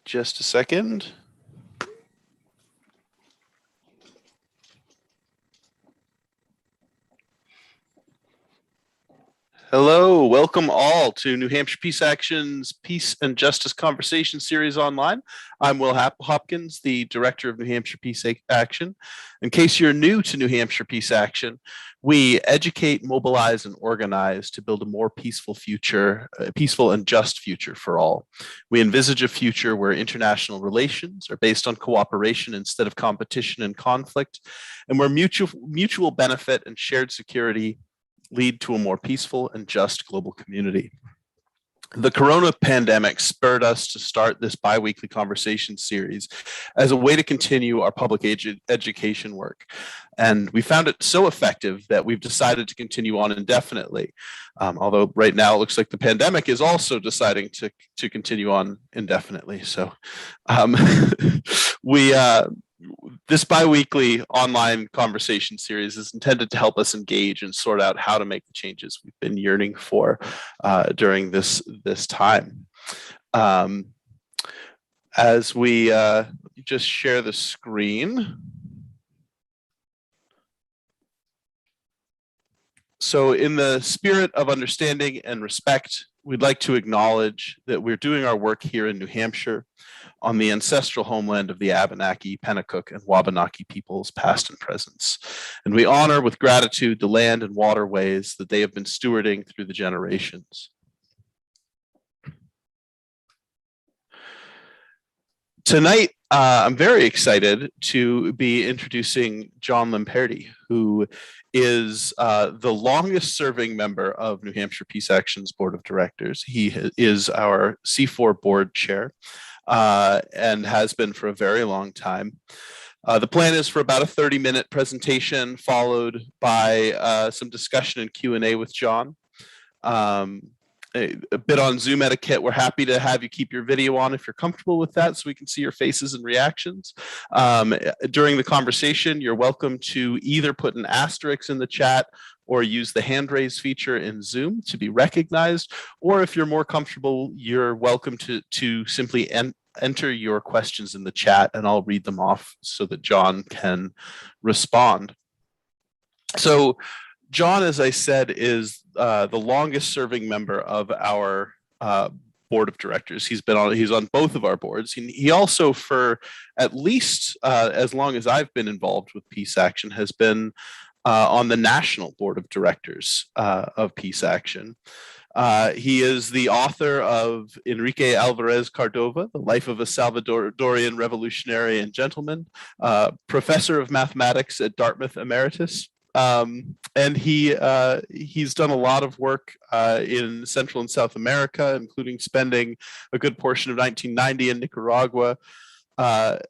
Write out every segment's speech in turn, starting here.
Just a second. Hello, welcome all to New Hampshire Peace Action's Peace and Justice Conversation Series online. I'm Will Hopkins, the Director of New Hampshire Peace Action. In case you're new to New Hampshire Peace Action, we educate, mobilize, and organize to build a more peaceful future, a peaceful and just future for all. We envisage a future where international relations are based on cooperation instead of competition and conflict, and where mutual benefit and shared security lead to a more peaceful and just global community. The corona pandemic spurred us to start this bi-weekly conversation series as a way to continue our public education work. And we found it so effective that we've decided to continue on indefinitely. Although right now it looks like the pandemic is also deciding to continue on indefinitely. So this bi-weekly online conversation series is intended to help us engage and sort out how to make the changes we've been yearning for during this time. As we just share the screen. So in the spirit of understanding and respect, we'd like to acknowledge that we're doing our work here in New Hampshire on the ancestral homeland of the Abenaki, Pennacook, and Wabanaki peoples, past and present. And we honor with gratitude the land and waterways that they have been stewarding through the generations. Tonight, I'm very excited to be introducing John Lamperti, who is the longest serving member of New Hampshire Peace Action's Board of Directors. He is our C4 board chair and has been for a very long time. The plan is for about a 30-minute presentation followed by some discussion and Q&A with John. A bit on Zoom etiquette. We're happy to have you keep your video on if you're comfortable with that so we can see your faces and reactions. During the conversation, you're welcome to either put an asterisk in the chat or use the hand raise feature in Zoom to be recognized. Or if you're more comfortable, you're welcome to simply enter your questions in the chat and I'll read them off so that John can respond. So John, as I said, is the longest serving member of our board of directors. He's on both of our boards. He also, for at least as long as I've been involved with Peace Action, has been on the national board of directors of Peace Action. He is the author of Enrique Alvarez Cardova, The Life of a Salvadorian Revolutionary and Gentleman, professor of mathematics at Dartmouth Emeritus. And he's done a lot of work in Central and South America, including spending a good portion of 1990 in Nicaragua,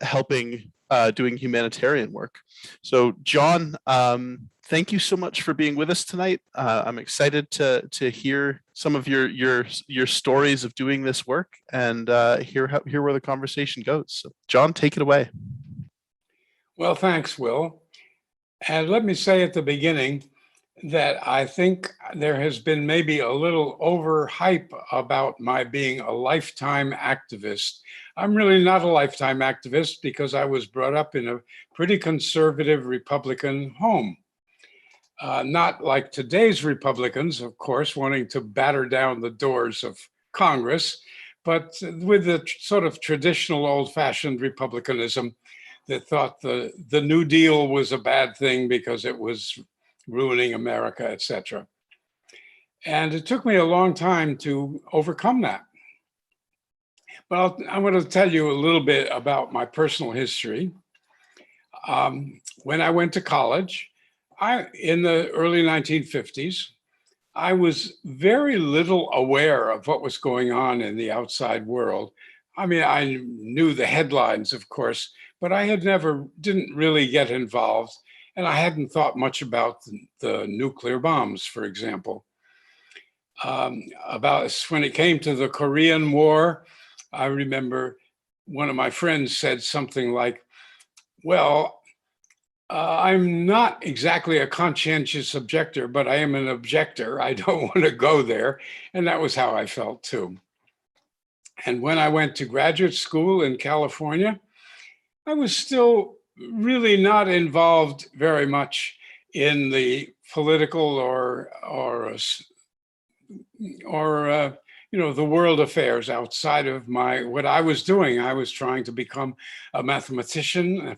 helping doing humanitarian work. So John, thank you so much for being with us tonight. I'm excited to hear some of your stories of doing this work and hear where the conversation goes. So John, take it away. Well, thanks, Will. And let me say at the beginning that I think there has been maybe a little overhype about my being a lifetime activist. I'm really not a lifetime activist because I was brought up in a pretty conservative Republican home. Not like today's Republicans, of course, wanting to batter down the doors of Congress, but with the sort of traditional old-fashioned Republicanism that thought the New Deal was a bad thing because it was ruining America, etc. And it took me a long time to overcome that. But I'm going to tell you a little bit about my personal history. When I went to college, in the early 1950s, I was very little aware of what was going on in the outside world. I mean, I knew the headlines, of course, but I didn't really get involved. And I hadn't thought much about the nuclear bombs, for example. When it came to the Korean War, I remember one of my friends said something like, well, I'm not exactly a conscientious objector, but I am an objector. I don't want to go there. And that was how I felt too. And when I went to graduate school in California, I was still really not involved very much in the political or the world affairs outside of what I was doing. I was trying to become a mathematician.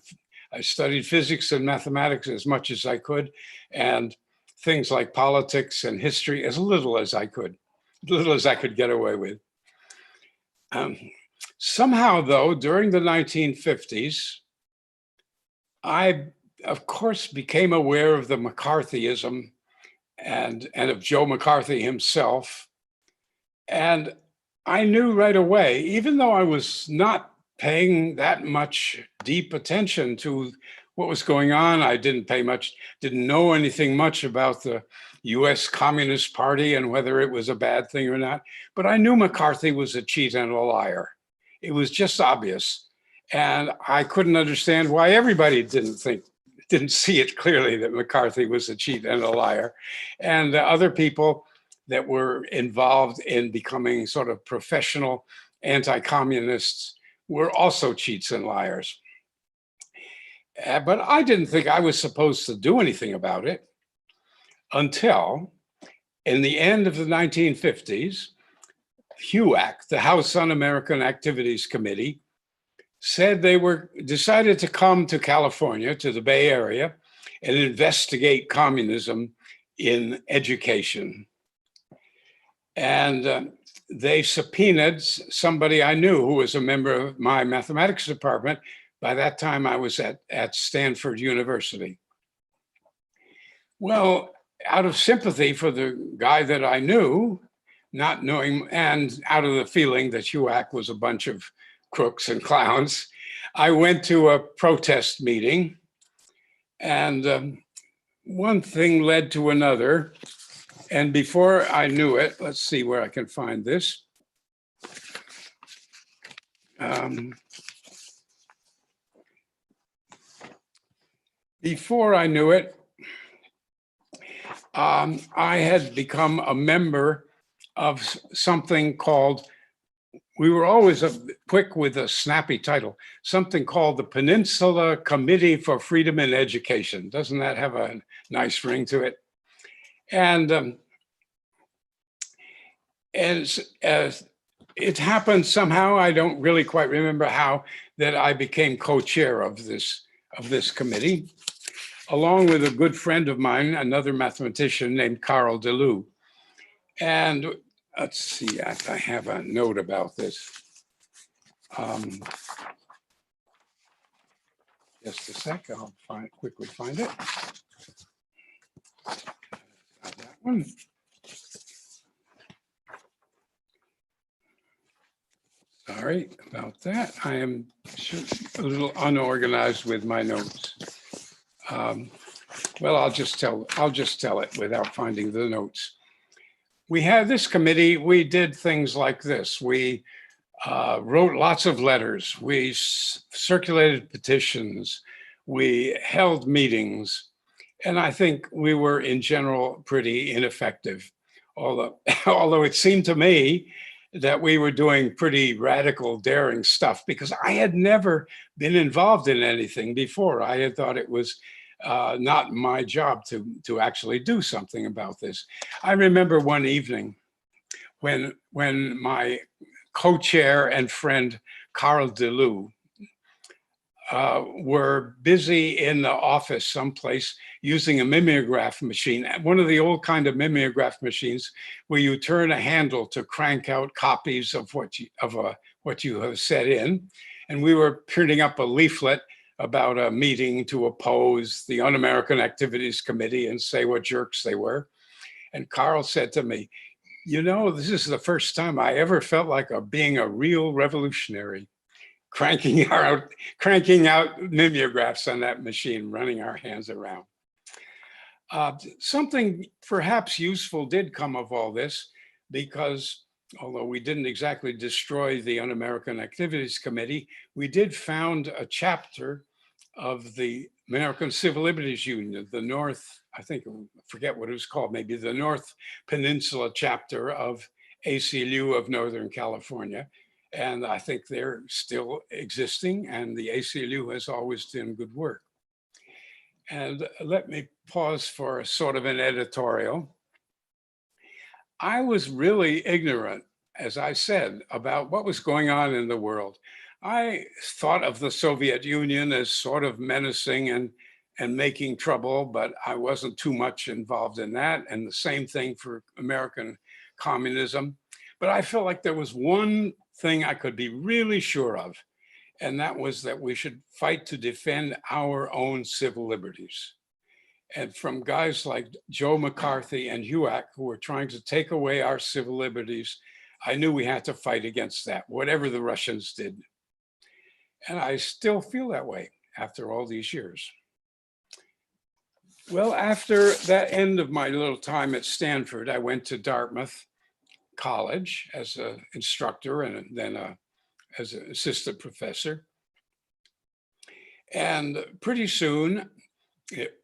I studied physics and mathematics as much as I could, and things like politics and history as little as I could get away with. Somehow, though, during the 1950s, I, of course, became aware of the McCarthyism and of Joe McCarthy himself. And I knew right away, even though I was not paying that much deep attention to what was going on, didn't know anything much about the US Communist Party and whether it was a bad thing or not, but I knew McCarthy was a cheat and a liar. It was just obvious. And I couldn't understand why everybody didn't see it clearly that McCarthy was a cheat and a liar. And the other people that were involved in becoming sort of professional anti-communists were also cheats and liars. But I didn't think I was supposed to do anything about it until in the end of the 1950s, HUAC, the House Un-American Activities Committee, said they decided to come to California, to the Bay Area, and investigate communism in education. And they subpoenaed somebody I knew who was a member of my mathematics department. By that time, I was at Stanford University. Well, out of sympathy for the guy that I knew, not knowing, and out of the feeling that HUAC was a bunch of crooks and clowns, I went to a protest meeting, and one thing led to another. And before I knew it, let's see where I can find this. Before I knew it, I had become a member of something called, we were always quick with a snappy title, something called the Peninsula Committee for Freedom in Education. Doesn't that have a nice ring to it? And as it happened somehow, I don't really quite remember how, that I became co-chair of this committee, along with a good friend of mine, another mathematician named Carl DeLu. And let's see, I have a note about this. Just a sec, I'll quickly find it. Not that one. Sorry about that. I am a little unorganized with my notes. Well, I'll just tell it without finding the notes. We had this committee, we did things like this. We wrote lots of letters. We circulated petitions. We held meetings. And I think we were in general pretty ineffective. Although it seemed to me that we were doing pretty radical, daring stuff, because I had never been involved in anything before. I had thought it was not my job to actually do something about this. I remember one evening when my co-chair and friend Carl DeLu were busy in the office someplace using a mimeograph machine, one of the old kind of mimeograph machines where you turn a handle to crank out copies of what you have set in. And we were printing up a leaflet about a meeting to oppose the Un-American Activities Committee and say what jerks they were. And Carl said to me, "You know, this is the first time I ever felt like being a real revolutionary, cranking out mimeographs on that machine, running our hands around." Something perhaps useful did come of all this, because although we didn't exactly destroy the Un-American Activities Committee, we did found a chapter of the American Civil Liberties Union, the North, I forget what it was called, maybe the North Peninsula chapter of ACLU of Northern California. And I think they're still existing, and the ACLU has always done good work. And let me pause for a sort of an editorial. I was really ignorant, as I said, about what was going on in the world. I thought of the Soviet Union as sort of menacing and making trouble, but I wasn't too much involved in that. And the same thing for American communism. But I felt like there was one thing I could be really sure of, and that was that we should fight to defend our own civil liberties. And from guys like Joe McCarthy and HUAC, who were trying to take away our civil liberties, I knew we had to fight against that, whatever the Russians did. And I still feel that way after all these years. Well, after that end of my little time at Stanford, I went to Dartmouth College as an instructor and then as an assistant professor. And pretty soon,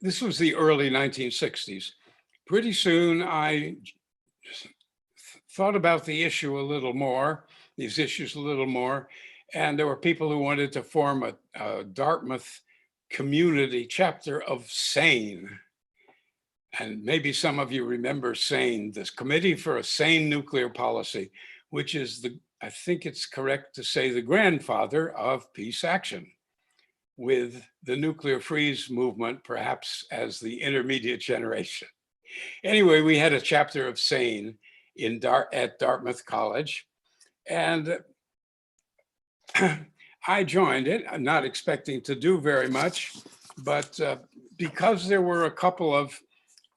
this was the early 1960s. Pretty soon, I thought about the issue a little more, these issues a little more, and there were people who wanted to form a Dartmouth community chapter of SANE. And maybe some of you remember SANE, this Committee for a Sane Nuclear Policy, which is I think it's correct to say, the grandfather of peace action, with the nuclear freeze movement perhaps as the intermediate generation. Anyway, we had a chapter of SANE at Dartmouth College, and I joined it. I'm not expecting to do very much, but because there were a couple of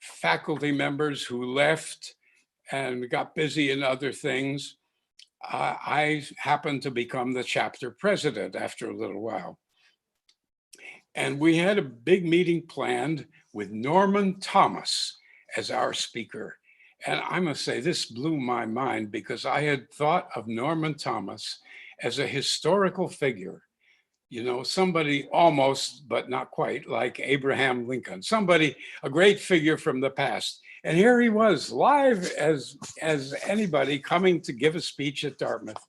faculty members who left and got busy in other things, I happened to become the chapter president after a little while. And we had a big meeting planned with Norman Thomas as our speaker. And I must say, this blew my mind because I had thought of Norman Thomas as a historical figure, you know, somebody almost, but not quite, like Abraham Lincoln, somebody, a great figure from the past. And here he was, live as anybody, coming to give a speech at Dartmouth.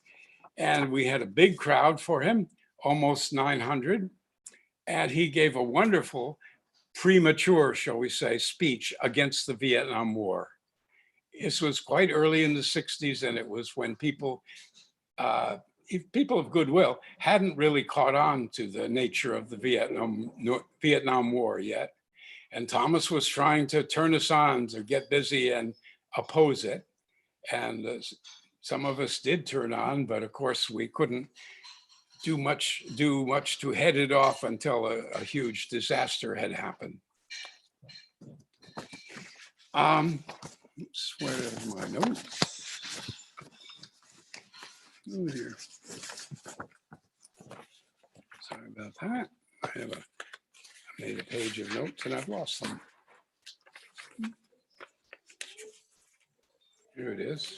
And we had a big crowd for him, almost 900. And he gave a wonderful, premature, shall we say, speech against the Vietnam War. This was quite early in the 60s, and it was when people of goodwill hadn't really caught on to the nature of the Vietnam War yet. And Thomas was trying to turn us on to get busy and oppose it. And some of us did turn on, but of course we couldn't do much to head it off until a huge disaster had happened. Oops, where are my notes? Oh dear. Sorry about that. I made a page of notes and I've lost them. Here it is.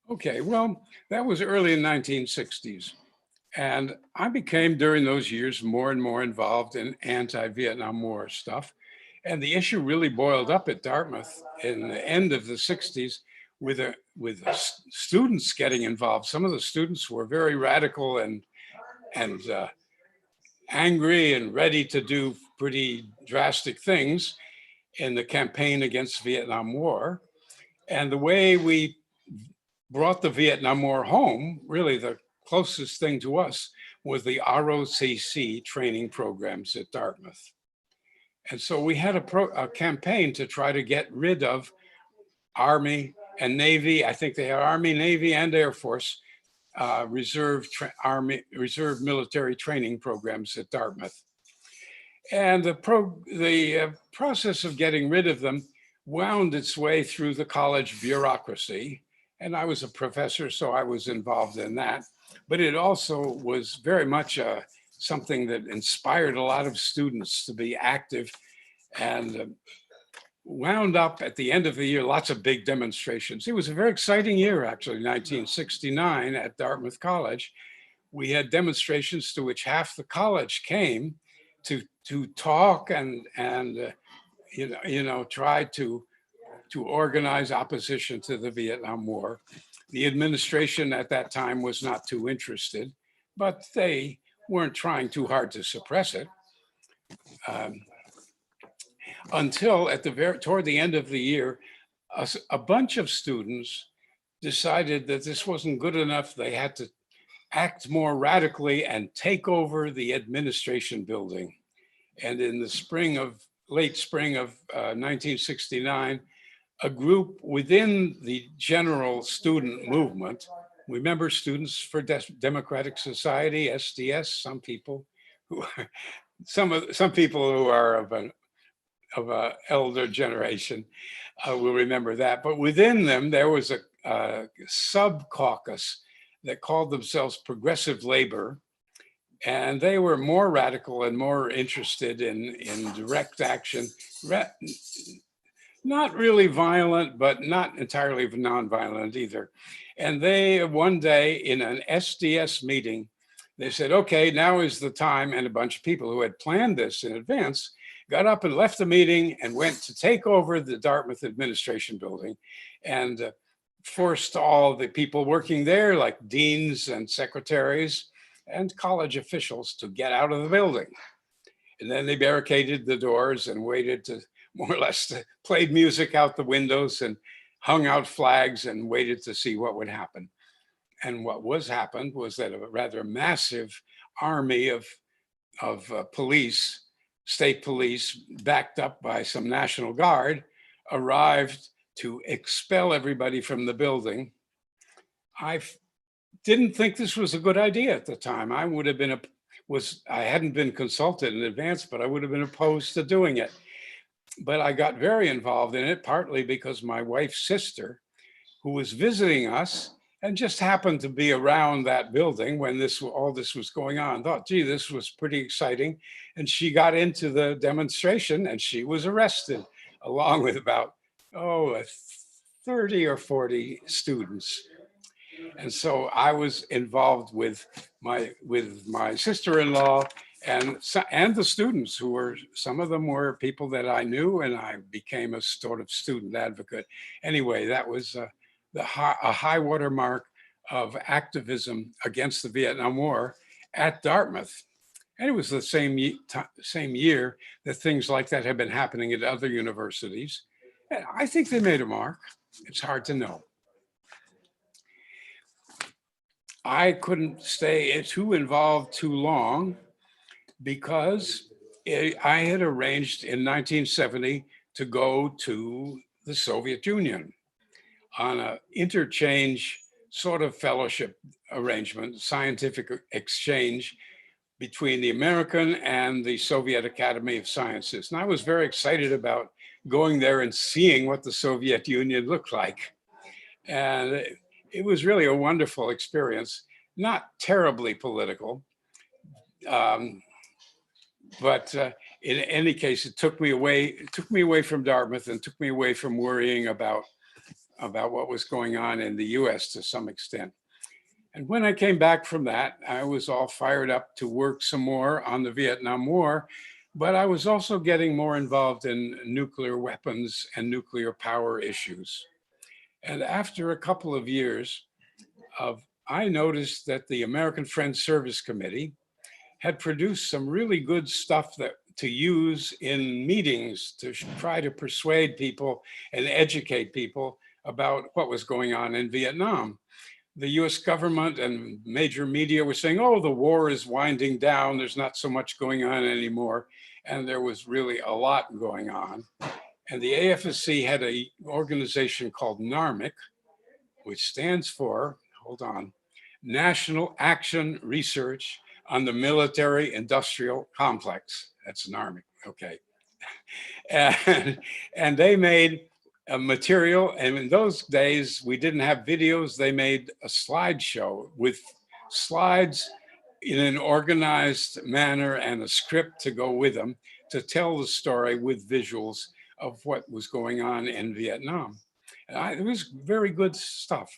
Okay, well, that was early in 1960s. And I became, during those years, more and more involved in anti-Vietnam War stuff. And the issue really boiled up at Dartmouth in the end of the 60s with students getting involved. Some of the students were very radical and angry and ready to do pretty drastic things in the campaign against Vietnam War. And the way we brought the Vietnam War home, really the closest thing to us, was the ROTC training programs at Dartmouth. And so we had a campaign to try to get rid of Army and Navy. I think they had Army, Navy, and Air Force reserve military training programs at Dartmouth. And the process of getting rid of them wound its way through the college bureaucracy. And I was a professor, so I was involved in that. But it also was very much something that inspired a lot of students to be active, and wound up at the end of the year, lots of big demonstrations. It was a very exciting year, actually, 1969 at Dartmouth College. We had demonstrations to which half the college came to talk and try to organize opposition to the Vietnam War. The administration at that time was not too interested, but they weren't trying too hard to suppress it. Until toward the end of the year, a bunch of students decided that this wasn't good enough. They had to act more radically and take over the administration building. And in the late spring of 1969, a group within the general student movement, remember Students for Democratic Society, SDS, some people who are of a elder generation will remember that. But within them, there was a sub-caucus that called themselves Progressive Labor. And they were more radical and more interested in direct action, not really violent, but not entirely nonviolent either. And they, one day in an SDS meeting, they said, okay, now is the time. And a bunch of people who had planned this in advance got up and left the meeting and went to take over the Dartmouth administration building and forced all the people working there, like deans and secretaries and college officials, to get out of the building. And then they barricaded the doors and waited to more or less played music out the windows and hung out flags and waited to see what would happen. And what happened was that a rather massive army of police, state police, backed up by some National Guard, arrived to expel everybody from the building. I didn't think this was a good idea at the time. I would have been I hadn't been consulted in advance, but I would have been opposed to doing it. But I got very involved in it, partly because my wife's sister, who was visiting us and just happened to be around that building when all this was going on, thought, gee, this was pretty exciting. And she got into the demonstration and she was arrested along with about, 30 or 40 students. And so I was involved with my sister-in-law and the students who were, some of them were people that I knew, and I became a sort of student advocate. Anyway, that was a high water mark of activism against the Vietnam War at Dartmouth. And it was the same year that things like that have been happening at other universities. And I think they made a mark. It's hard to know. I couldn't stay too involved too long because I had arranged in 1970 to go to the Soviet Union on an interchange sort of fellowship arrangement, scientific exchange between the American and the Soviet Academy of Sciences. And I was very excited about going there and seeing what the Soviet Union looked like. And it was really a wonderful experience, not terribly political, but in any case, it took me away from Dartmouth and took me away from worrying about what was going on in the US to some extent. And when I came back from that, I was all fired up to work some more on the Vietnam War, but I was also getting more involved in nuclear weapons and nuclear power issues. And after a couple of years I noticed that the American Friends Service Committee had produced some really good stuff to use in meetings to try to persuade people and educate people about what was going on in Vietnam. The US government and major media were saying, oh, the war is winding down. There's not so much going on anymore. And there was really a lot going on. And the AFSC had an organization called NARMIC, which stands for, National Action Research on the Military Industrial Complex. That's NARMIC, okay. And they made a material, and in those days, we didn't have videos. They made a slideshow with slides in an organized manner and a script to go with them to tell the story with visuals of what was going on in Vietnam. And it was very good stuff.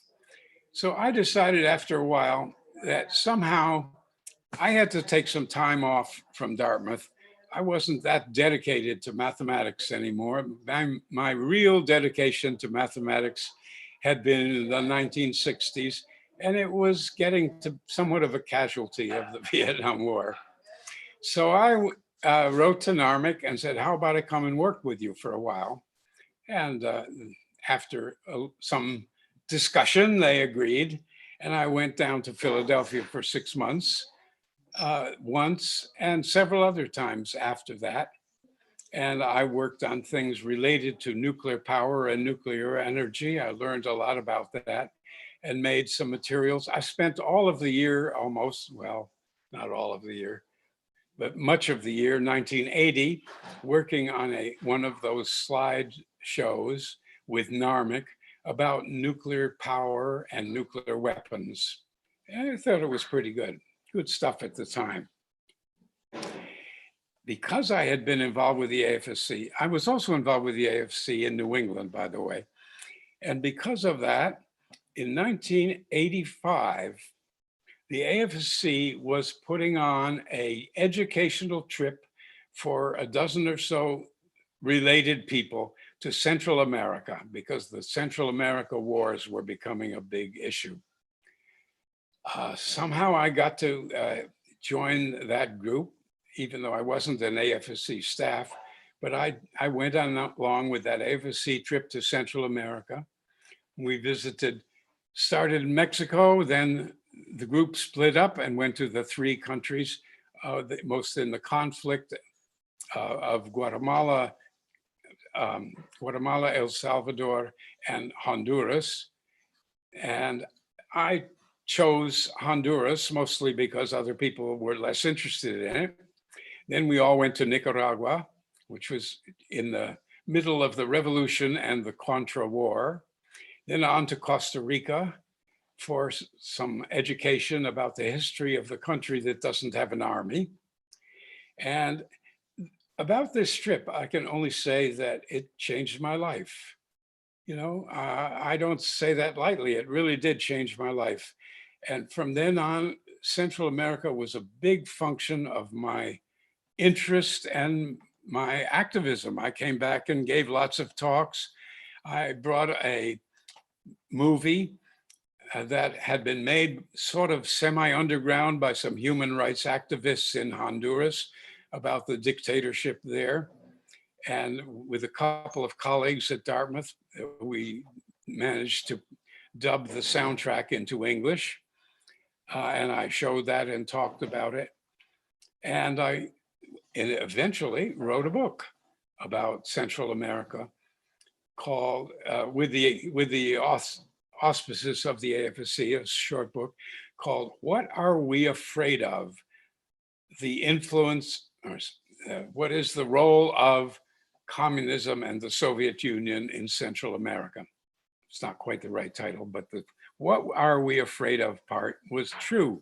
So I decided after a while that somehow I had to take some time off from Dartmouth. I wasn't that dedicated to mathematics anymore. My real dedication to mathematics had been in the 1960s, and it was getting to somewhat of a casualty of the Vietnam War. So I wrote to NARMIC and said, how about I come and work with you for a while? And after some discussion, they agreed. And I went down to Philadelphia for 6 months, once and several other times after that. And I worked on things related to nuclear power and nuclear energy. I learned a lot about that and made some materials. I spent all of the year almost, well, not all of the year, but much of the year, 1980, working on one of those slide shows with NARMIC about nuclear power and nuclear weapons. And I thought it was pretty good stuff at the time. Because I had been involved with the AFSC, I was also involved with the AFC in New England, by the way. And because of that, in 1985, the AFSC was putting on an educational trip for a dozen or so related people to Central America, because the Central America wars were becoming a big issue. Somehow I got to join that group, even though I wasn't an AFSC staff, but I went on along with that AFSC trip to Central America. We started in Mexico, then the group split up and went to the 3 countries, most in the conflict of Guatemala, El Salvador, and Honduras. And I chose Honduras mostly because other people were less interested in it. Then we all went to Nicaragua, which was in the middle of the revolution and the Contra War. Then on to Costa Rica for some education about the history of the country that doesn't have an army. And about this trip, I can only say that it changed my life. You know, I don't say that lightly. It really did change my life. And from then on, Central America was a big function of my interest and my activism. I came back and gave lots of talks. I brought a movie that had been made sort of semi-underground by some human rights activists in Honduras about the dictatorship there. And with a couple of colleagues at Dartmouth, we managed to dub the soundtrack into English. And I showed that and talked about it. And I eventually wrote a book about Central America called, with the auspices of the AFSC, a short book called What Are We Afraid of? The Influence, or what is the role of communism and the Soviet Union in Central America? It's not quite the right title, but the what are we afraid of part was true,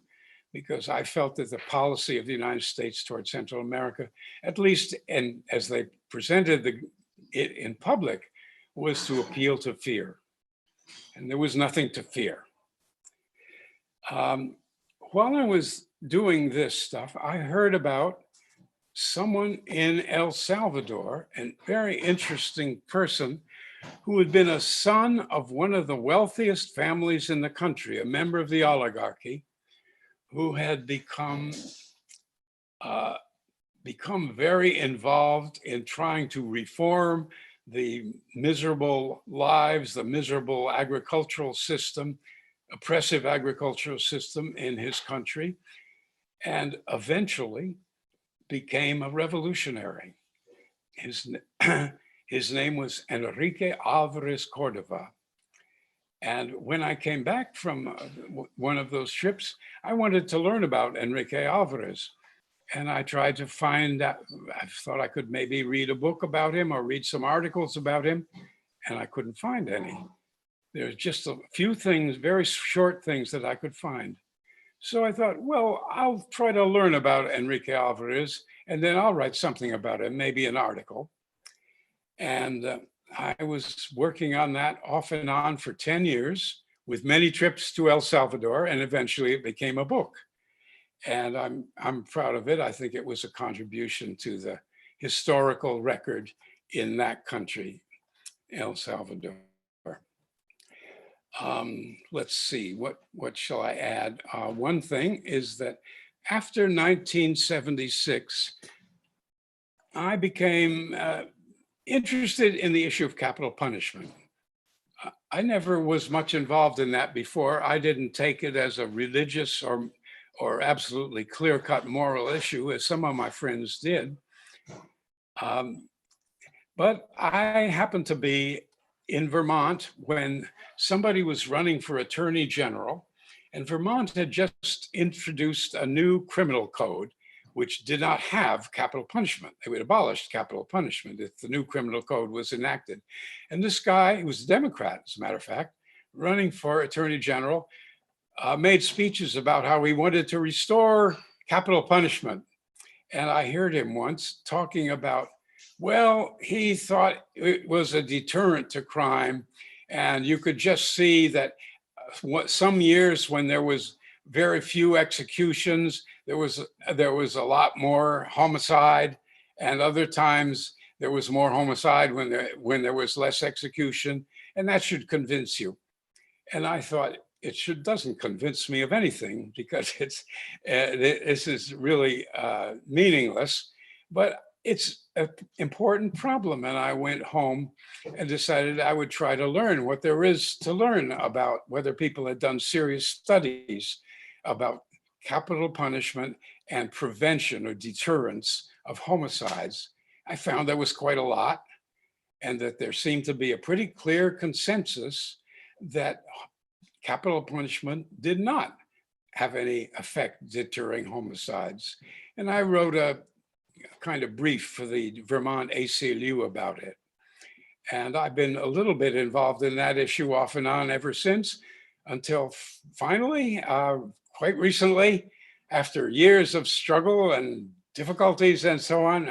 because I felt that the policy of the United States towards Central America, at least and as they presented it in public, was to appeal to fear. And there was nothing to fear. While I was doing this stuff, I heard about someone in El Salvador, a very interesting person who had been a son of one of the wealthiest families in the country, a member of the oligarchy, who had become very involved in trying to reform the miserable lives, the miserable agricultural system, oppressive agricultural system in his country, and eventually became a revolutionary. His name was Enrique Alvarez Cordova. And when I came back from one of those trips, I wanted to learn about Enrique Alvarez. And I tried to find out, I thought I could maybe read a book about him or read some articles about him, and I couldn't find any. There's just a few things, very short things that I could find. So I thought, well, I'll try to learn about Enrique Alvarez, and then I'll write something about him, maybe an article. And I was working on that off and on for 10 years with many trips to El Salvador, and eventually it became a book. And I'm proud of it. I think it was a contribution to the historical record in that country, El Salvador. Let's see, what shall I add? One thing is that after 1976, I became interested in the issue of capital punishment. I never was much involved in that before. I didn't take it as a religious or absolutely clear-cut moral issue, as some of my friends did. But I happened to be in Vermont when somebody was running for attorney general, and Vermont had just introduced a new criminal code which did not have capital punishment. They would abolish capital punishment if the new criminal code was enacted. And this guy, he was a Democrat, as a matter of fact, running for attorney general, made speeches about how he wanted to restore capital punishment. And I heard him once talking about, well, he thought it was a deterrent to crime. And you could just see that some years when there was very few executions, there was a lot more homicide, and other times there was more homicide when there was less execution, and that should convince you. And I thought, doesn't convince me of anything, because this is really meaningless, but it's an important problem. And I went home and decided I would try to learn what there is to learn about whether people had done serious studies about capital punishment and prevention or deterrence of homicides. I found there was quite a lot, and that there seemed to be a pretty clear consensus that capital punishment did not have any effect deterring homicides. And I wrote a kind of brief for the Vermont ACLU about it. And I've been a little bit involved in that issue off and on ever since, until finally, quite recently, after years of struggle and difficulties and so on,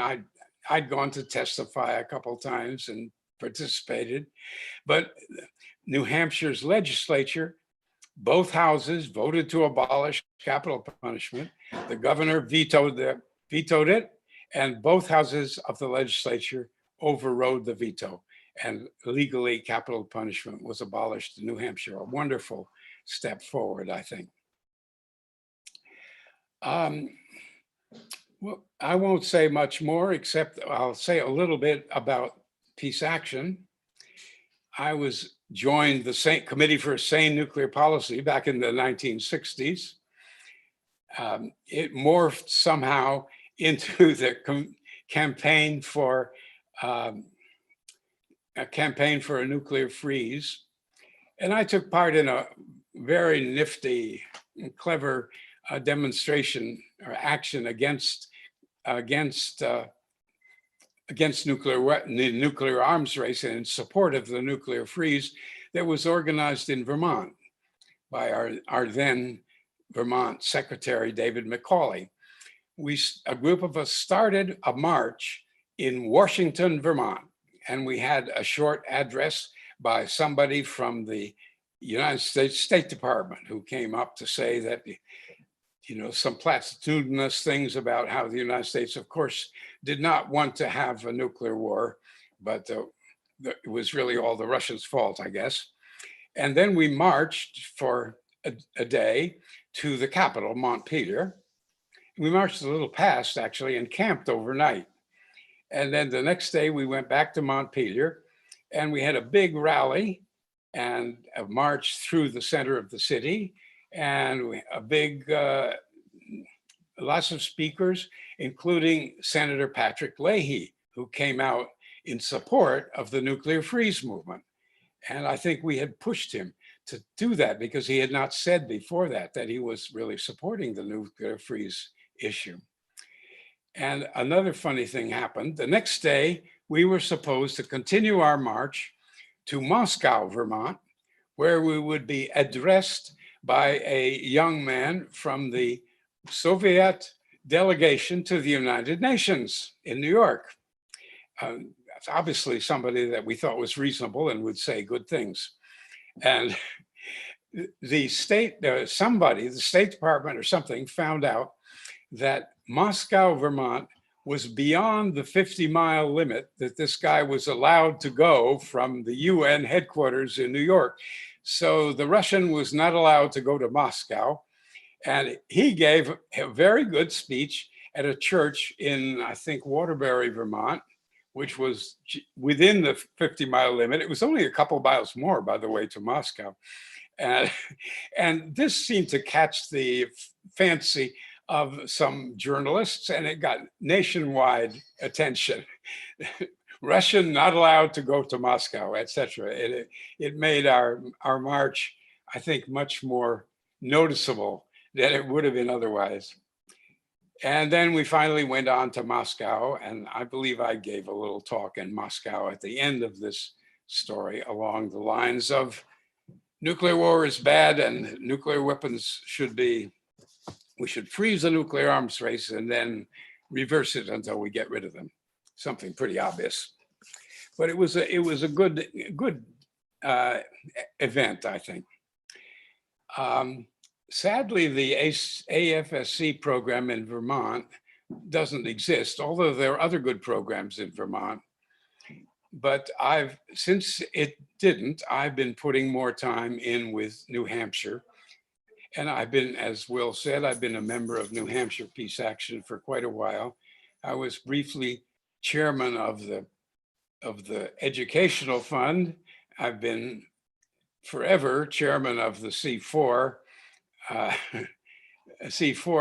I'd gone to testify a couple times and participated. But New Hampshire's legislature, both houses voted to abolish capital punishment. The governor vetoed it, and both houses of the legislature overrode the veto. And legally, capital punishment was abolished in New Hampshire. A wonderful step forward, I think. Well, I won't say much more, except I'll say a little bit about peace action. I joined the Committee for Sane Nuclear Policy back in the 1960s. It morphed somehow into the campaign for a nuclear freeze. And I took part in a very nifty and clever demonstration or action against nuclear arms race and in support of the nuclear freeze that was organized in Vermont by our then Vermont Secretary, David McCauley. A group of us started a march in Washington, Vermont, and we had a short address by somebody from the United States State Department who came up to say that, some platitudinous things about how the United States, of course, did not want to have a nuclear war, but it was really all the Russians' fault, I guess. And then we marched for a day to the capital, Montpelier. We marched a little past, actually, and camped overnight. And then the next day we went back to Montpelier, and we had a big rally and a march through the center of the city, and lots of speakers, including Senator Patrick Leahy, who came out in support of the nuclear freeze movement. And I think we had pushed him to do that because he had not said before that he was really supporting the nuclear freeze issue. And another funny thing happened. The next day, we were supposed to continue our march to Moscow, Vermont, where we would be addressed by a young man from the Soviet delegation to the United Nations in New York. Obviously somebody that we thought was reasonable and would say good things. And the State Department or something found out that Moscow, Vermont was beyond the 50-mile limit that this guy was allowed to go from the UN headquarters in New York. So the Russian was not allowed to go to Moscow. And he gave a very good speech at a church in, I think, Waterbury, Vermont, which was within the 50-mile limit. It was only a couple miles more, by the way, to Moscow. And, and this seemed to catch the fancy of some journalists, and it got nationwide attention. Russian not allowed to go to Moscow, etc. It made our march, I think, much more noticeable than it would have been otherwise. And then we finally went on to Moscow, and I believe I gave a little talk in Moscow at the end of this story along the lines of nuclear war is bad and nuclear weapons we should freeze the nuclear arms race and then reverse it until we get rid of them. Something pretty obvious. But it was a good event, I think. Sadly, the AFSC program in Vermont doesn't exist, although there are other good programs in Vermont. But since it didn't, I've been putting more time in with New Hampshire. And I've been, as Will said, I've been a member of New Hampshire Peace Action for quite a while. I was briefly chairman of the Educational Fund. I've been forever chairman of the C4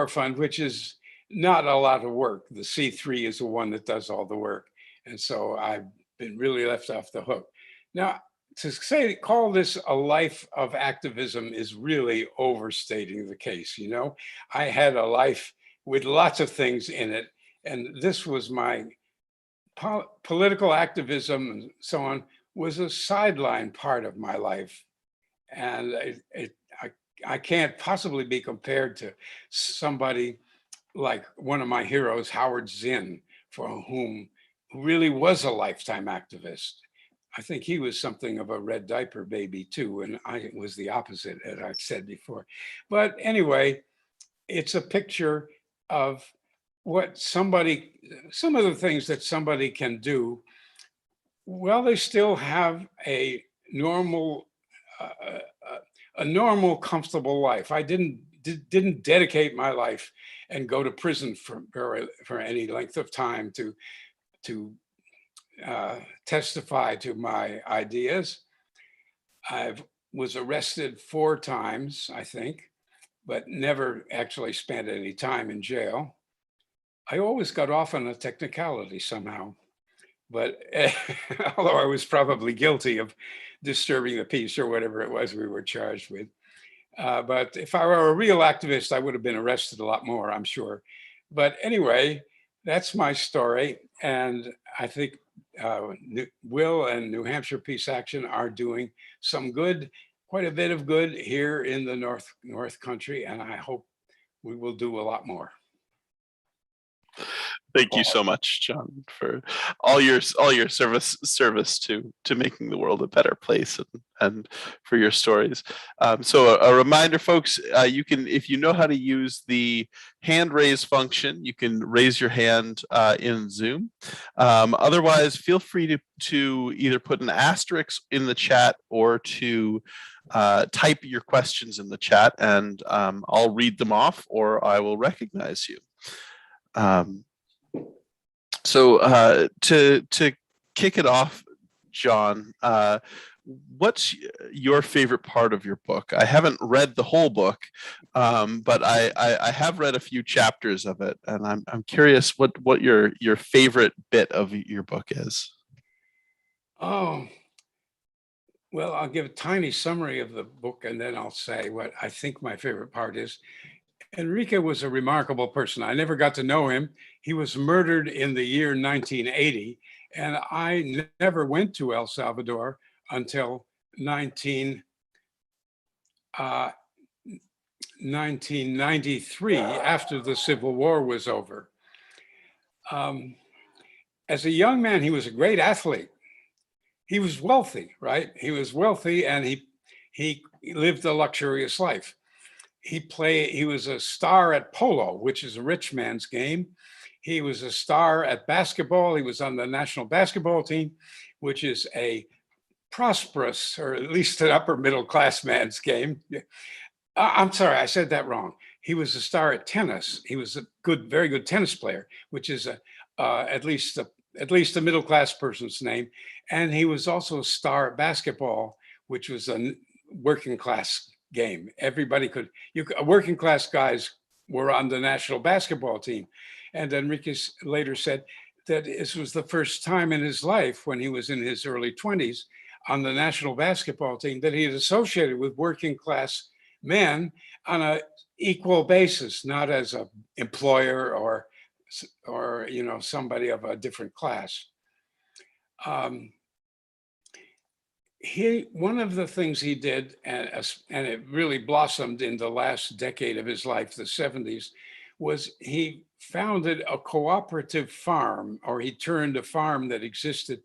fund, which is not a lot of work. The C3 is the one that does all the work. And so I've been really left off the hook. Now, to call this a life of activism is really overstating the case. You know, I had a life with lots of things in it, and this was my political activism and so on was a sideline part of my life. And I can't possibly be compared to somebody like one of my heroes, Howard Zinn, who really was a lifetime activist. I think he was something of a red diaper baby too, and I was the opposite, as I've said before. But anyway, it's a picture of what some of the things that somebody can do while they still have a normal, comfortable life. I didn't dedicate my life and go to prison for any length of time to testify to my ideas. I was arrested 4 times, I think, but never actually spent any time in jail. I always got off on a technicality somehow, but although I was probably guilty of disturbing the peace or whatever it was we were charged with. But if I were a real activist, I would have been arrested a lot more, I'm sure. But anyway, that's my story. And I think Will and New Hampshire Peace Action are doing some good, quite a bit of good here in the North Country. And I hope we will do a lot more. Thank you so much, John, for all your service to making the world a better place and for your stories. So a reminder, folks, you can, if you know how to use the hand raise function, you can raise your hand in Zoom. Otherwise, feel free to either put an asterisk in the chat or to type your questions in the chat, and I'll read them off or I will recognize you. So to kick it off, John, what's your favorite part of your book? I haven't read the whole book, but I have read a few chapters of it, and I'm curious what your favorite bit of your book is. Oh, well, I'll give a tiny summary of the book, and then I'll say what I think my favorite part is. Enrique was a remarkable person. I never got to know him. He was murdered in the year 1980, and I never went to El Salvador until 1993, after the Civil War was over. As a young man, he was a great athlete. He was wealthy, right? He was wealthy, and he lived a luxurious life. He was a star at polo, which is a rich man's game. He was a star at basketball. He was on the national basketball team, which is a prosperous, or at least an upper middle class man's game. I'm sorry, I said that wrong. He was a star at tennis. He was a good, very good tennis player, which is at least a middle class person's name. And he was also a star at basketball, which was a working class game. Everybody could, working class guys were on the national basketball team. And Enrique later said that this was the first time in his life, when he was in his early 20s, on the national basketball team, that he had associated with working class men on a equal basis, not as an employer or somebody of a different class. One of the things he did, and it really blossomed in the last decade of his life, the 70s, was he founded a cooperative farm, or he turned a farm that existed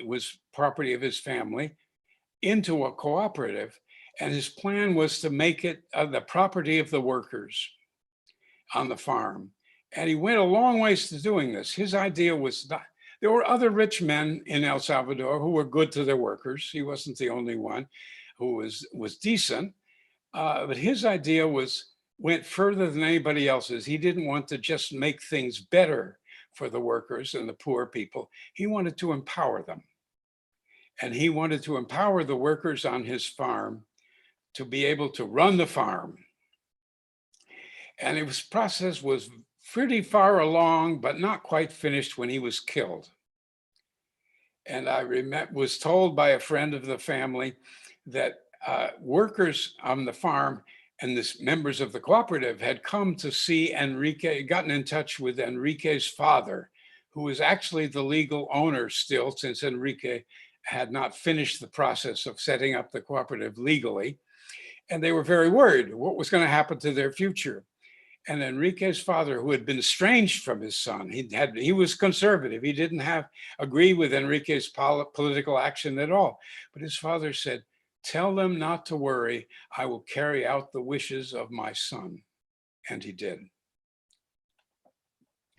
was property of his family, into a cooperative. And his plan was to make it the property of the workers on the farm. And he went a long ways to doing this. His idea was not, there were other rich men in El Salvador who were good to their workers. He wasn't the only one who was decent. But his idea went further than anybody else's. He didn't want to just make things better for the workers and the poor people. He wanted to empower them. And he wanted to empower the workers on his farm to be able to run the farm. And his process was pretty far along, but not quite finished when he was killed. And I was told by a friend of the family that workers on the farm and members of the cooperative had come to see Enrique, gotten in touch with Enrique's father, who was actually the legal owner still, since Enrique had not finished the process of setting up the cooperative legally. And they were very worried what was going to happen to their future. And Enrique's father, who had been estranged from his son, he was conservative. He didn't agree with Enrique's political action at all. But his father said, "Tell them not to worry. I will carry out the wishes of my son." And he did.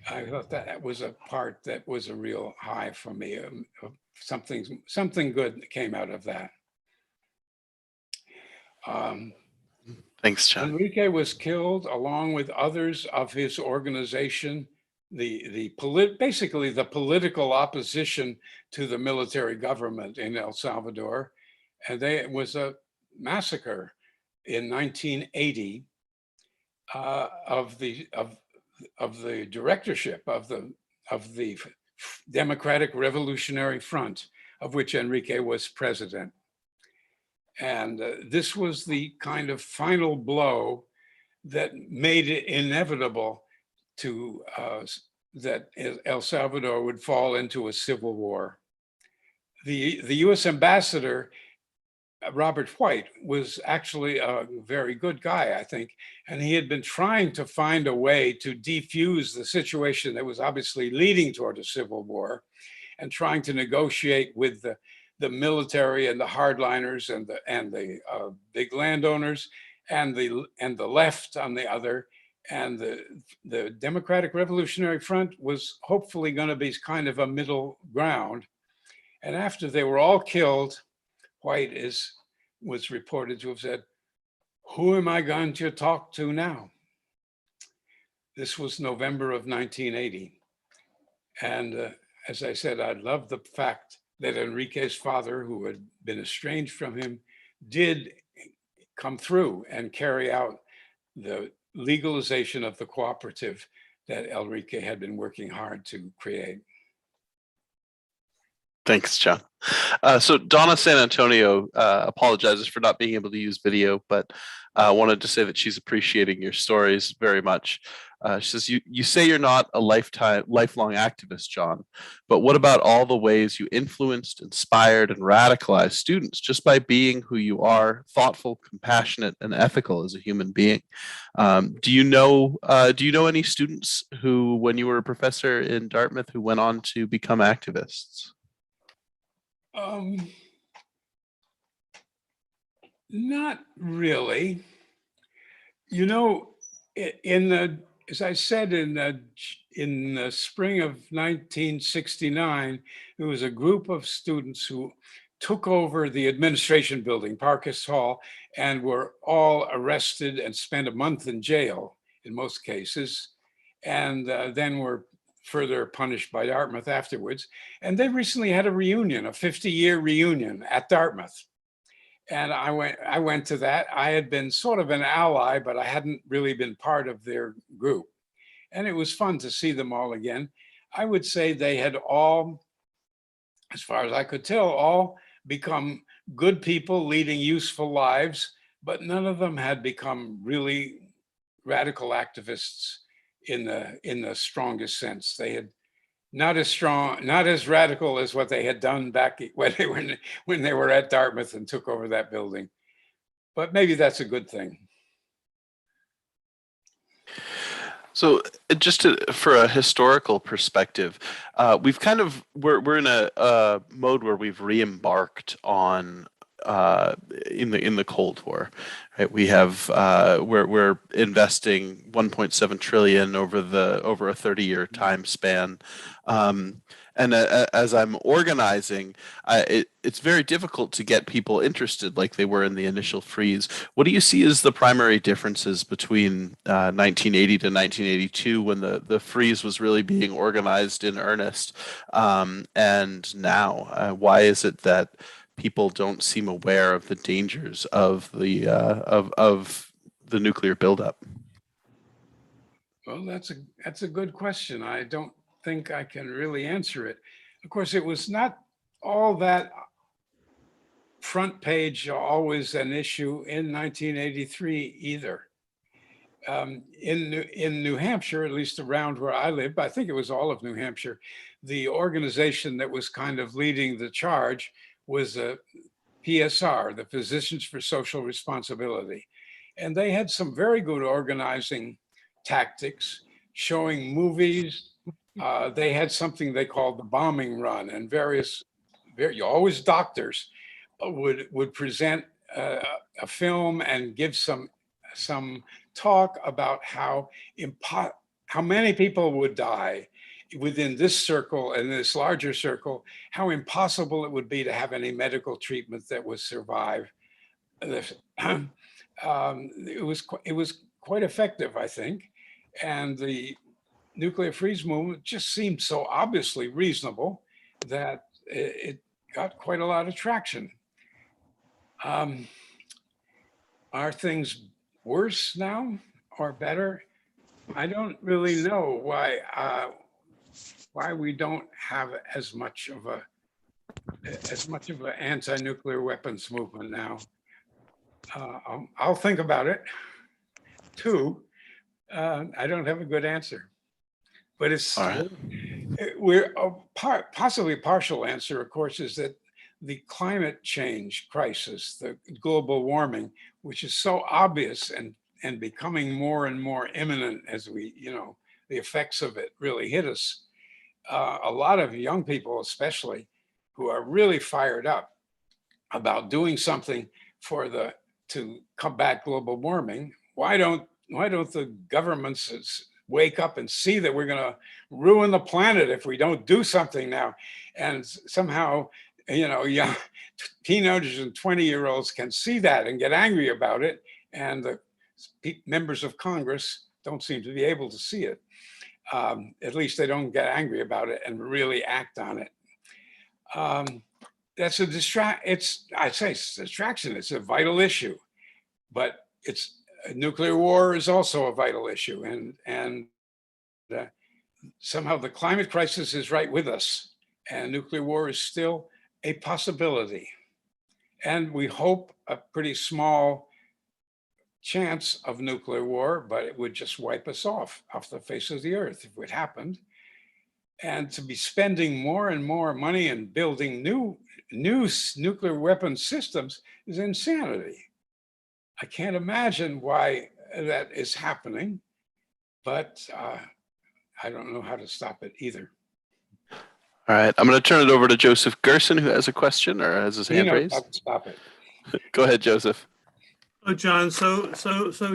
I thought that was a part that was a real high for me. Something good came out of that. Thanks, John. Enrique was killed along with others of his organization, basically the political opposition to the military government in El Salvador. And it was a massacre in 1980 of the directorship of the Democratic Revolutionary Front, of which Enrique was president. And this was the kind of final blow that made it inevitable that El Salvador would fall into a civil war. The US ambassador, Robert White, was actually a very good guy, I think, and he had been trying to find a way to defuse the situation that was obviously leading toward a civil war, and trying to negotiate with the military and the hardliners and the big landowners and the left on the other. And the Democratic Revolutionary Front was hopefully going to be kind of a middle ground. And after they were all killed, White was reported to have said, "Who am I going to talk to now?" This was November of 1980. And as I said, I love the fact that Enrique's father, who had been estranged from him, did come through and carry out the legalization of the cooperative that Enrique had been working hard to create. Thanks, John. So Donna San Antonio apologizes for not being able to use video, but wanted to say that she's appreciating your stories very much. She says, you say you're not a lifelong activist, John, but what about all the ways you influenced, inspired, and radicalized students just by being who you are, thoughtful, compassionate, and ethical as a human being? Do you know any students who, when you were a professor in Dartmouth, who went on to become activists? Not really. You know, in the as I said, in the spring of 1969, there was a group of students who took over the administration building, Parkhurst Hall, and were all arrested and spent a month in jail in most cases, and then were further punished by Dartmouth afterwards. And they recently had a reunion, a 50-year reunion at Dartmouth. And I went to that. I had been sort of an ally, but I hadn't really been part of their group. And it was fun to see them all again. I would say they had all, as far as I could tell, all become good people leading useful lives, but none of them had become really radical activists in the strongest sense. They had not as strong, not as radical as what they had done back when they were at Dartmouth and took over that building. But maybe that's a good thing. So just for a historical perspective, we're in a mode where we've re-embarked on in the Cold War, right? We have we're investing 1.7 trillion over a 30-year time span, and as I'm organizing, it's very difficult to get people interested like they were in the initial freeze. What do you see as the primary differences between 1980 to 1982, when the freeze was really being organized in earnest, and now? Why is it that people don't seem aware of the dangers of the nuclear buildup? Well, that's a good question. I don't think I can really answer it. Of course, it was not all that front page always an issue in 1983 either. In New Hampshire, at least around where I live, I think it was all of New Hampshire, the organization that was kind of leading the charge was a PSR, the Physicians for Social Responsibility. And they had some very good organizing tactics, showing movies. They had something they called the bombing run, and always doctors would present a film and give some talk about how many people would die within this circle and this larger circle, how impossible it would be to have any medical treatment that would survive. It was quite effective, I think, and the nuclear freeze movement just seemed so obviously reasonable that it got quite a lot of traction. Are things worse now or better? I don't really know why we don't have as much of an anti-nuclear weapons movement now. I'll think about it too. I don't have a good answer, but it's All right. Possibly a partial answer, of course, is that the climate change crisis, the global warming, which is so obvious and becoming more and more imminent as the effects of it really hit us. A lot of young people, especially, who are really fired up about doing something to combat global warming. Why don't the governments wake up and see that we're going to ruin the planet if we don't do something now? And somehow, young teenagers and 20-year-olds can see that and get angry about it, and the members of Congress don't seem to be able to see it. At least they don't get angry about it and really act on it. That's a distraction. It's a vital issue, but nuclear war is also a vital issue, and somehow the climate crisis is right with us, and nuclear war is still a possibility. And we hope a pretty small chance of nuclear war, but it would just wipe us off the face of the earth if it happened. And to be spending more and more money and building new nuclear weapon systems is insanity. I can't imagine why that is happening, but I don't know how to stop it either. All right, I'm going to turn it over to Joseph Gerson, who has a question or has his hand raised. How to stop it. Go ahead, Joseph. Oh, John, so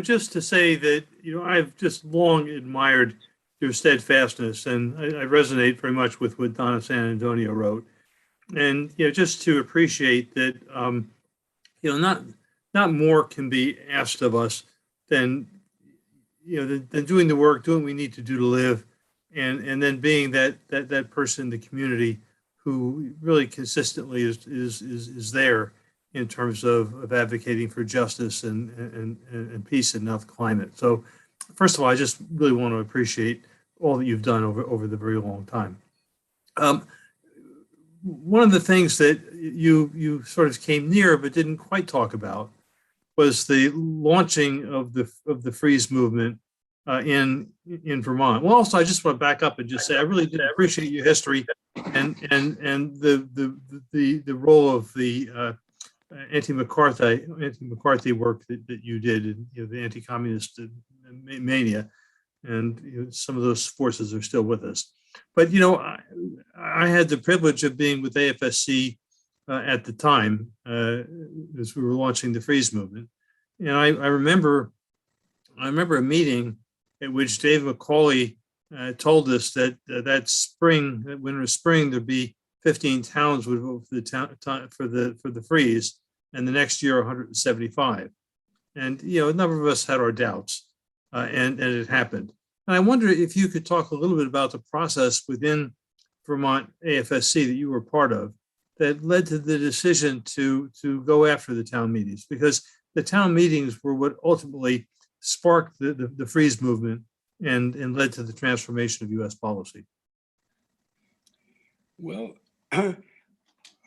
just to say that, I've just long admired your steadfastness, and I resonate very much with what Donna San Antonio wrote. And, just to appreciate that, not more can be asked of us than, than doing the work, doing what we need to do to live, and then being that person in the community who really consistently is there in terms of advocating for justice and peace in the climate. So, first of all, I just really want to appreciate all that you've done over the very long time. One of the things that you sort of came near but didn't quite talk about was the launching of the freeze movement in Vermont. Well, also, I just want to back up and just say I really did appreciate your history and the role of the anti-McCarthy work that you did in the anti-communist mania, and some of those forces are still with us. But I had the privilege of being with AFSC at the time as we were launching the freeze movement, and I remember a meeting at which Dave McCauley told us that that spring, that winter spring, there'd be 15 towns would vote for the freeze, and the next year 175. And a number of us had our doubts, and it happened. And I wonder if you could talk a little bit about the process within Vermont AFSC that you were part of that led to the decision to go after the town meetings, because the town meetings were what ultimately sparked the freeze movement and led to the transformation of U.S. policy. Well,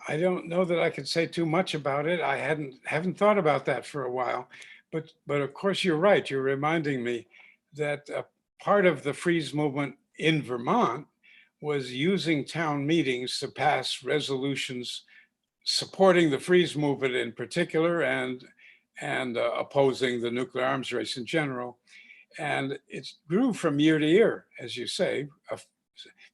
I don't know that I could say too much about it. I haven't thought about that for a while, but of course you're right. You're reminding me that part of the freeze movement in Vermont was using town meetings to pass resolutions supporting the freeze movement in particular and opposing the nuclear arms race in general. And it grew from year to year, as you say, a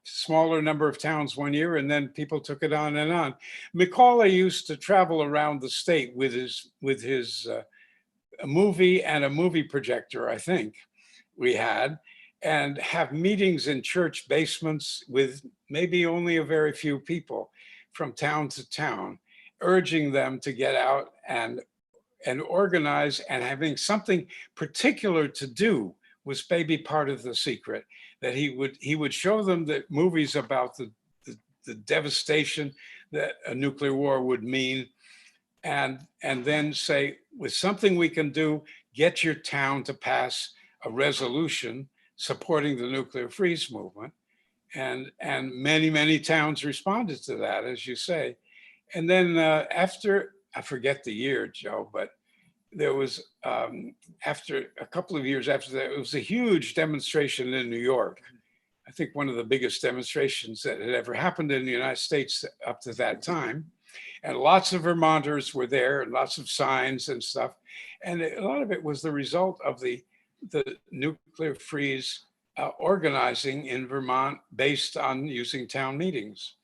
smaller number of towns one year, and then people took it on and on. Macaulay used to travel around the state with his a movie and a movie projector, I think we had, and have meetings in church basements with maybe only a very few people from town to town, urging them to get out and organize, and having something particular to do was maybe part of the secret, that he would show them that movies about the devastation that a nuclear war would mean, and then say, with something we can do, get your town to pass a resolution supporting the nuclear freeze movement. And many towns responded to that, as you say. And then after, I forget the year, Joe, but there was, after a couple of years after that, it was a huge demonstration in New York. I think one of the biggest demonstrations that had ever happened in the United States up to that time. And lots of Vermonters were there, and lots of signs and stuff. And a lot of it was the result of the nuclear freeze organizing in Vermont based on using town meetings.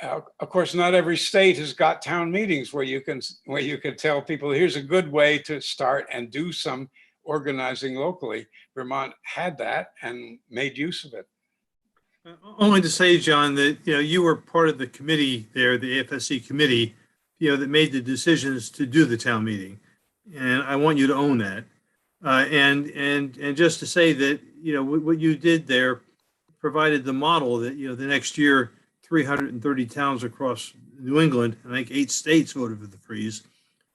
Of course, not every state has got town meetings where you can tell people, here's a good way to start and do some organizing locally. Vermont had that and made use of it. Only to say, John, that you were part of the committee there, the AFSC committee, that made the decisions to do the town meeting, and I want you to own that. And just to say that what you did there provided the model that the next year 330 towns across New England, I think 8 states voted for the freeze,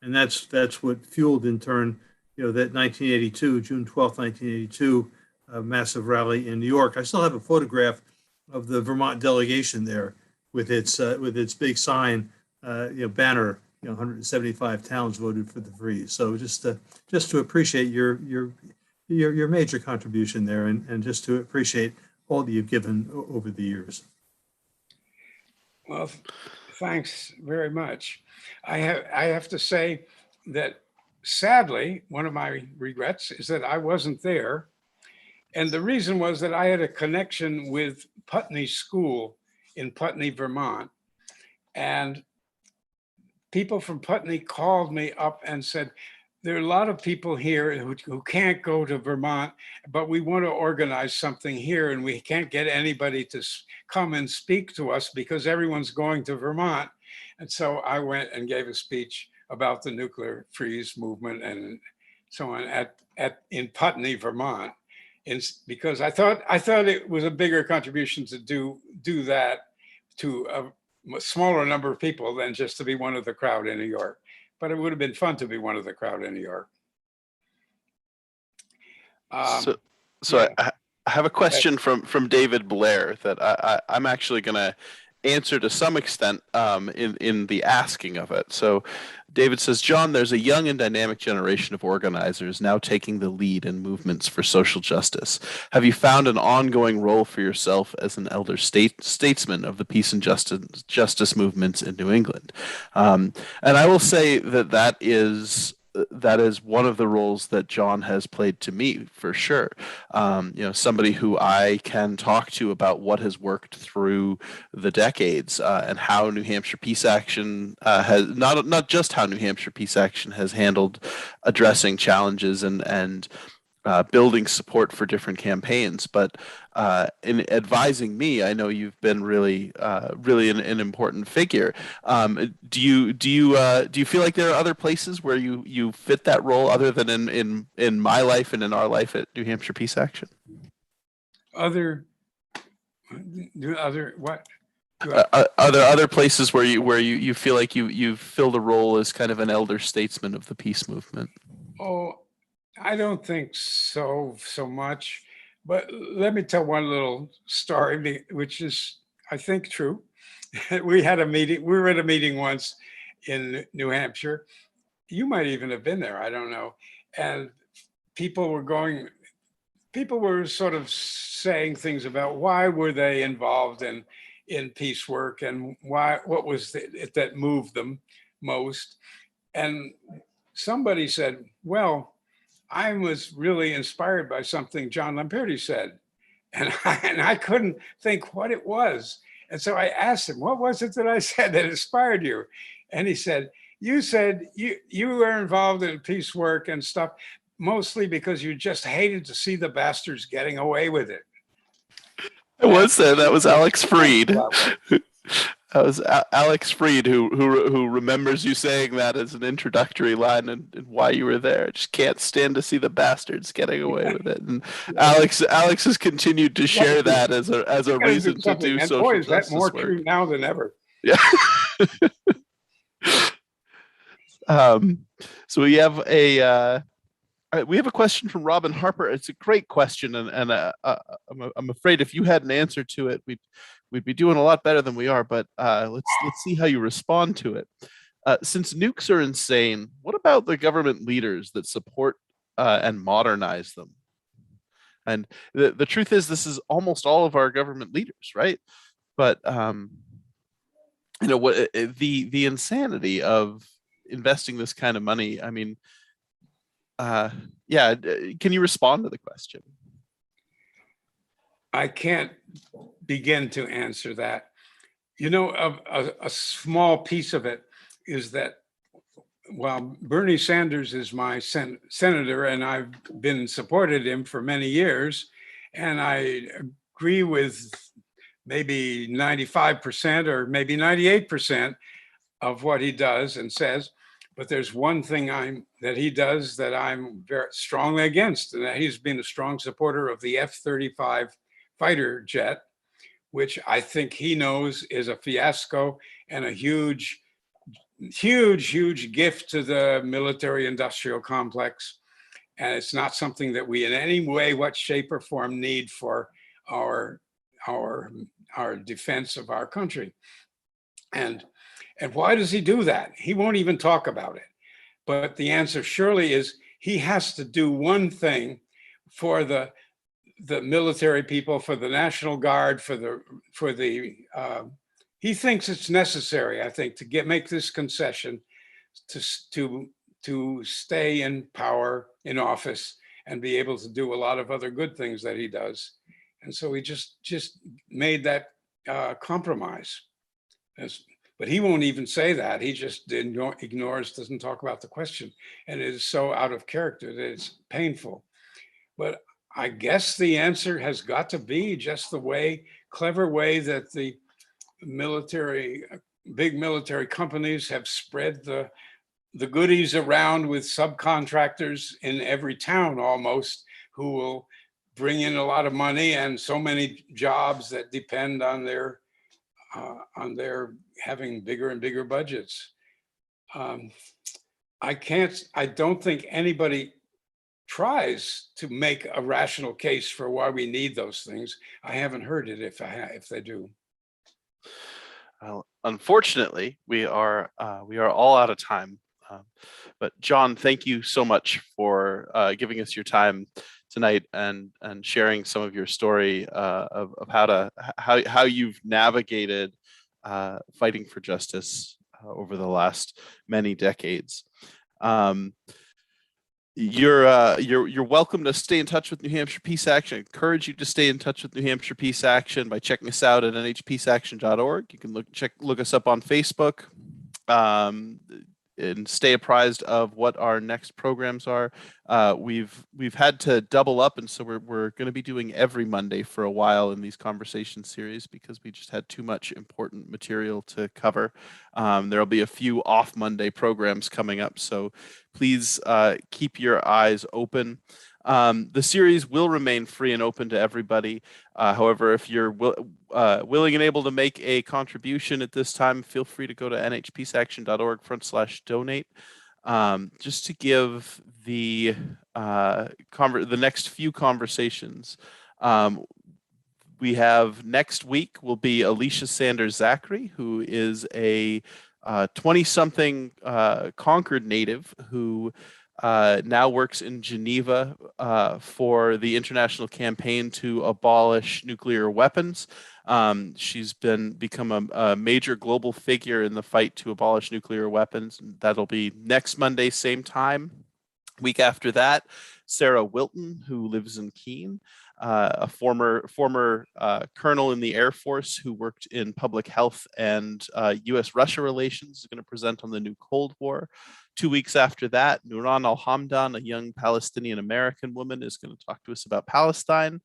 and that's what fueled in turn that 1982, June 12th, 1982, massive rally in New York. I still have a photograph of the Vermont delegation there with its big sign, banner. 175 towns voted for the freeze. So just to appreciate your major contribution there, and just to appreciate all that you've given over the years. Well, thanks very much. I have to say that sadly, one of my regrets is that I wasn't there. And the reason was that I had a connection with Putney School in Putney, Vermont. And people from Putney called me up and said, there are a lot of people here who can't go to Vermont, but we want to organize something here, and we can't get anybody to come and speak to us because everyone's going to Vermont. And so I went and gave a speech about the nuclear freeze movement and so on in Putney, Vermont. Because I thought it was a bigger contribution to do that to a smaller number of people than just to be one of the crowd in New York. But it would have been fun to be one of the crowd in New York. So I have a question from David Blair that I'm actually going to answer to some extent in the asking of it. So David says, John, there's a young and dynamic generation of organizers now taking the lead in movements for social justice. Have you found an ongoing role for yourself as an elder statesman of the peace and justice movements in New England? And I will say that is one of the roles that John has played to me for sure. Somebody who I can talk to about what has worked through the decades and how New Hampshire Peace Action has not just how New Hampshire Peace Action has handled addressing challenges and building support for different campaigns, but in advising me, I know you've been really an important figure. Do you feel like there are other places where you fit that role other than in my life and in our life at New Hampshire Peace Action? Are there other places where you feel like you've filled a role as kind of an elder statesman of the peace movement? Oh, I don't think so much, but let me tell one little story, which is, I think, true. We had a meeting. We were at a meeting once in New Hampshire. You might even have been there. I don't know. And people were sort of saying things about why were they involved in peace work and what was it that moved them most. And somebody said, well, I was really inspired by something John Lamperti said. And I couldn't think what it was. And so I asked him, what was it that I said that inspired you? And he said you were involved in peace work and stuff, mostly because you just hated to see the bastards getting away with it. It was that was Alex Freed. That was Alex Freed who remembers you saying that as an introductory line and why you were there. Just can't stand to see the bastards getting away with it. And Alex has continued to share that as a reason to do social boy, is justice that more work. true now than ever. Yeah. So we have a question from Robin Harper. It's a great question, and I'm afraid if you had an answer to it, we'd be doing a lot better than we are. But let's see how you respond to it. Since nukes are insane, what about the government leaders that support and modernize them? And the truth is, this is almost all of our government leaders, right? But what the insanity of investing this kind of money. I mean, yeah, can you respond to the question? I can't begin to answer that. A small piece of it is that while Bernie Sanders is my senator, and I've been supported him for many years, and I agree with maybe 95% or maybe 98% of what he does and says, but there's one thing that he does that I'm very strongly against, and that he's been a strong supporter of the F-35 fighter jet, which I think he knows is a fiasco and a huge gift to the military industrial complex. And it's not something that we in any way, what shape or form need for our defense of our country. And why does he do that? He won't even talk about it. But the answer surely is he has to do one thing for the military people, for the National Guard, he thinks it's necessary, I think, to make this concession to stay in power, in office, and be able to do a lot of other good things that he does. And so he just made that compromise. But he won't even say that. He just ignores, doesn't talk about the question. And it is so out of character that it's painful. But I guess the answer has got to be just the clever way that the big military companies have spread the goodies around with subcontractors in every town almost, who will bring in a lot of money and so many jobs that depend on their having bigger and bigger budgets. I don't think anybody tries to make a rational case for why we need those things. I haven't heard it if they do. Well, unfortunately, we are all out of time. But John, thank you so much for giving us your time tonight and sharing some of your story of how you've navigated fighting for justice over the last many decades. You're welcome to stay in touch with New Hampshire Peace Action. I encourage you to stay in touch with New Hampshire Peace Action by checking us out at nhpeaceaction.org. You can look us up on Facebook. And stay apprised of what our next programs are. We've had to double up, and so we're going to be doing every Monday for a while in these conversation series because we just had too much important material to cover. There'll be a few off Monday programs coming up, so please keep your eyes open. The series will remain free and open to everybody. However, if you're willing and able to make a contribution at this time, feel free to go to nhpeaceaction.org/donate. Just to give the next few conversations. We have next week will be Alicia Sanders Zachary, who is a 20-something Concord native who now works in Geneva for the international campaign to abolish nuclear weapons. She's become a major global figure in the fight to abolish nuclear weapons. That'll be next Monday, same time. Week after that, Sarah Wilton, who lives in Keene, a former colonel in the Air Force who worked in public health and U.S.-Russia relations, is going to present on the new Cold War. 2 weeks after that, Nuran Al-Hamdan, a young Palestinian-American woman, is going to talk to us about Palestine.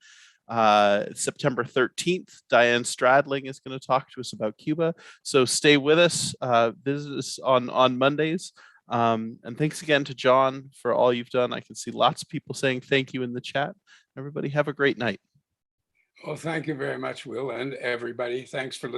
September 13th, Diane Stradling is going to talk to us about Cuba. So stay with us. Visit us on Mondays. And thanks again to John for all you've done. I can see lots of people saying thank you in the chat. Everybody have a great night. Well, thank you very much, Will, and everybody. Thanks for listening.